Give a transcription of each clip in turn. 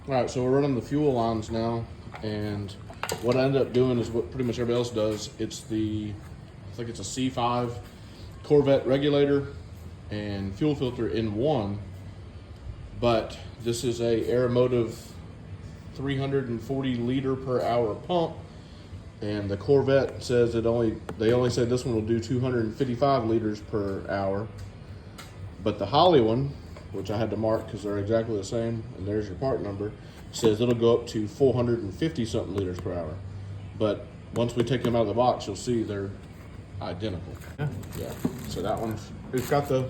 All right, so we're running the fuel lines now, and what I ended up doing is what pretty much everybody else does. It's I think it's a C5 Corvette regulator and fuel filter in one, but this is a Aeromotive 340 liter per hour pump, and the Corvette says they only say this one will do 255 liters per hour, but the Holley one, which I had to mark because they're exactly the same, and there's your part number, says it'll go up to 450 something liters per hour. But once we take them out of the box, you'll see they're identical. Yeah. So that one's, it's got the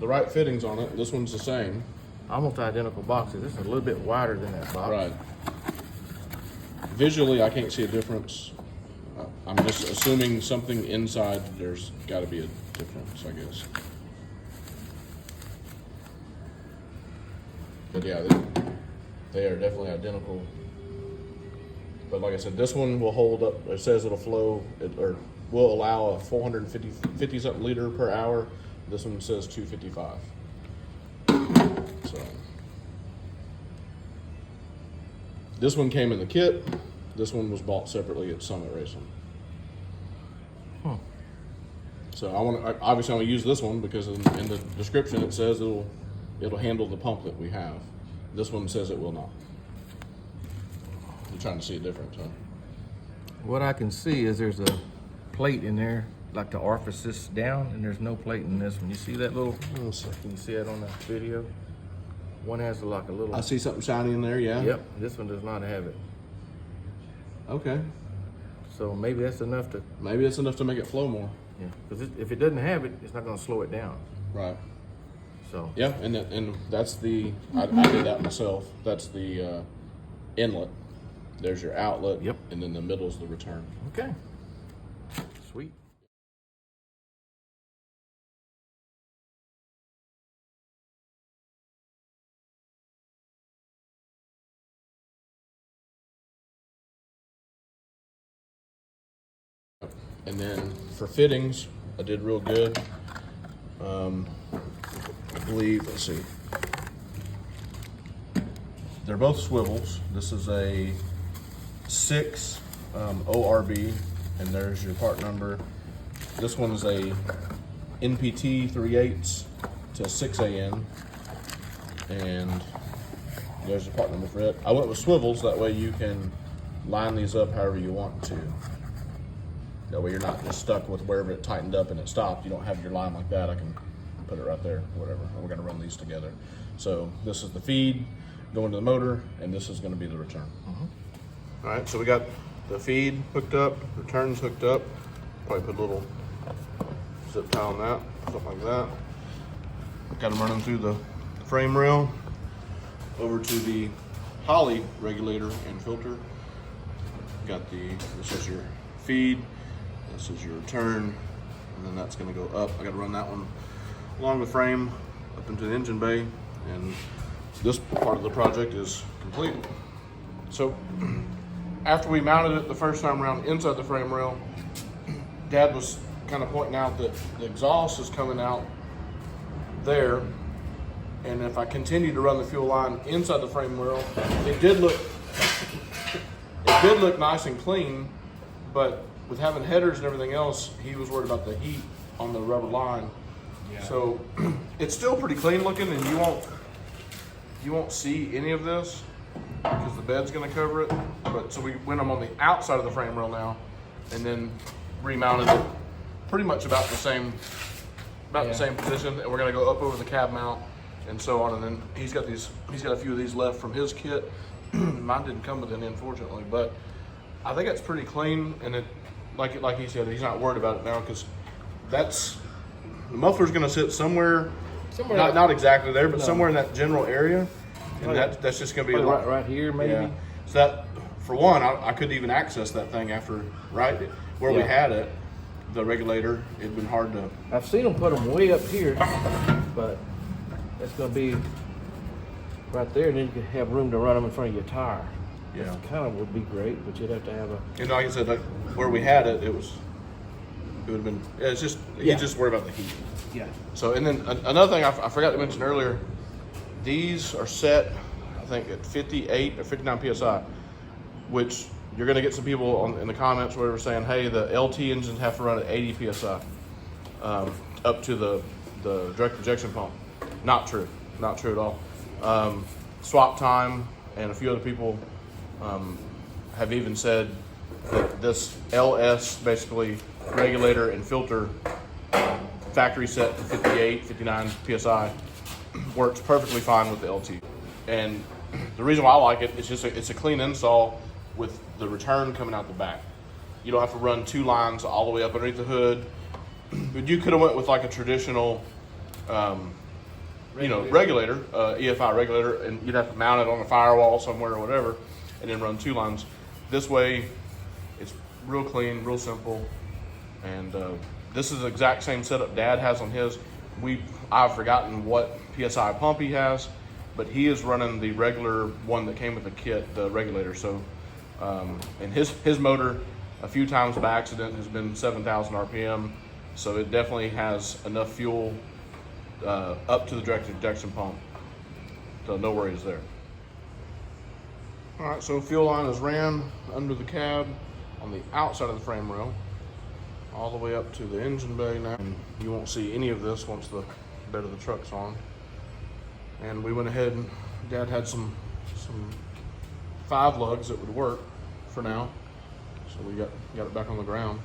right fittings on it. This one's the same. Almost identical boxes. This is a little bit wider than that box. Right. Visually, I can't see a difference. I'm just assuming something inside, there's got to be a difference, I guess. But yeah, they are definitely identical. But like I said, this one will hold up. It says it'll flow, or will allow a 450 something liter per hour. This one says 255. So this one came in the kit. This one was bought separately at Summit Racing. So obviously I'm gonna use this one because in the description it says it'll handle the pump that we have. This one says it will not. You're trying to see a difference, huh? What I can see is there's a plate in there, like the orifice down, and there's no plate in this one. You see that little? Can you see it on the video? One has like a little. I see something shiny in there, yeah. Yep. This one does not have it. Okay. So maybe that's enough to. Maybe it's enough to make it flow more. Yeah. Because if it doesn't have it, it's not going to slow it down. Right. So. Yeah, and that's the. I did that myself. That's the inlet. There's your outlet. Yep. And then the middle is the return. Okay. Sweet. And then for fittings, I did real good. I believe, let's see. They're both swivels. This is a 6 ORB, and there's your part number. This one's a NPT 3/8 to 6AN, and there's the part number for it. I went with swivels, that way you can line these up however you want to. That way you're not just stuck with wherever it tightened up and it stopped. You don't have your line like that. I can put it right there, whatever. And we're gonna run these together. So this is the feed going to the motor, and this is gonna be the return. All right, so we got the feed hooked up, returns hooked up. Probably put a little zip tie on that, something like that. Got them running through the frame rail over to the Holley regulator and filter. This is your feed, this is your return, and then that's gonna go up. I gotta run that one along the frame up into the engine bay, and this part of the project is complete. So after we mounted it the first time around inside the frame rail, Dad was kind of pointing out that the exhaust is coming out there, and if I continue to run the fuel line inside the frame rail, it did look nice and clean, but with having headers and everything else, he was worried about the heat on the rubber line. Yeah. So it's still pretty clean looking, and you won't see any of this because the bed's gonna cover it. But so we went them on the outside of the frame rail now, and then remounted it pretty much about the same position. And we're gonna go up over the cab mount and so on. And then he's got a few of these left from his kit. Mine didn't come with it, unfortunately, but I think it's pretty clean. And it, like he said, he's not worried about it now because the muffler's gonna sit somewhere not exactly there, but somewhere in that general area. And that's just gonna be right here, maybe. Yeah. So that, for one, I couldn't even access that thing after where we had it. The regulator, it'd been hard to. I've seen them put them way up here, but it's gonna be right there, and then you could have room to run them in front of your tire. Yeah. That kind of would be great, but you'd have to have a. You know, like I said, like where we had it, it would have been. It's just you just worry about the heat. Yeah. So, and then another thing I forgot to mention earlier, these are set. I think at 58 or 59 PSI, which you're gonna get some people in the comments where we're saying, hey, the LT engines have to run at 80 PSI up to the direct injection pump. Not true, not true at all. Swap time and a few other people have even said that this LS basically regulator and filter factory set to 58, 59 PSI works perfectly fine with the LT. And the reason why I like it is just it's a clean install with the return coming out the back. You don't have to run two lines all the way up underneath the hood. But you could have went with like a traditional, regulator, EFI regulator, and you'd have to mount it on a firewall somewhere or whatever, and then run two lines. This way, it's real clean, real simple, and this is the exact same setup Dad has on his. I've forgotten what PSI pump he has, but he is running the regular one that came with the kit, the regulator. So, and his motor, a few times by accident, has been 7,000 RPM. So it definitely has enough fuel up to the direct injection pump. So no worries there. All right, so fuel line is ran under the cab on the outside of the frame rail, all the way up to the engine bay now. And you won't see any of this once the bed of the truck's on. And we went ahead and Dad had some 5 lugs that would work for now. So we got it back on the ground.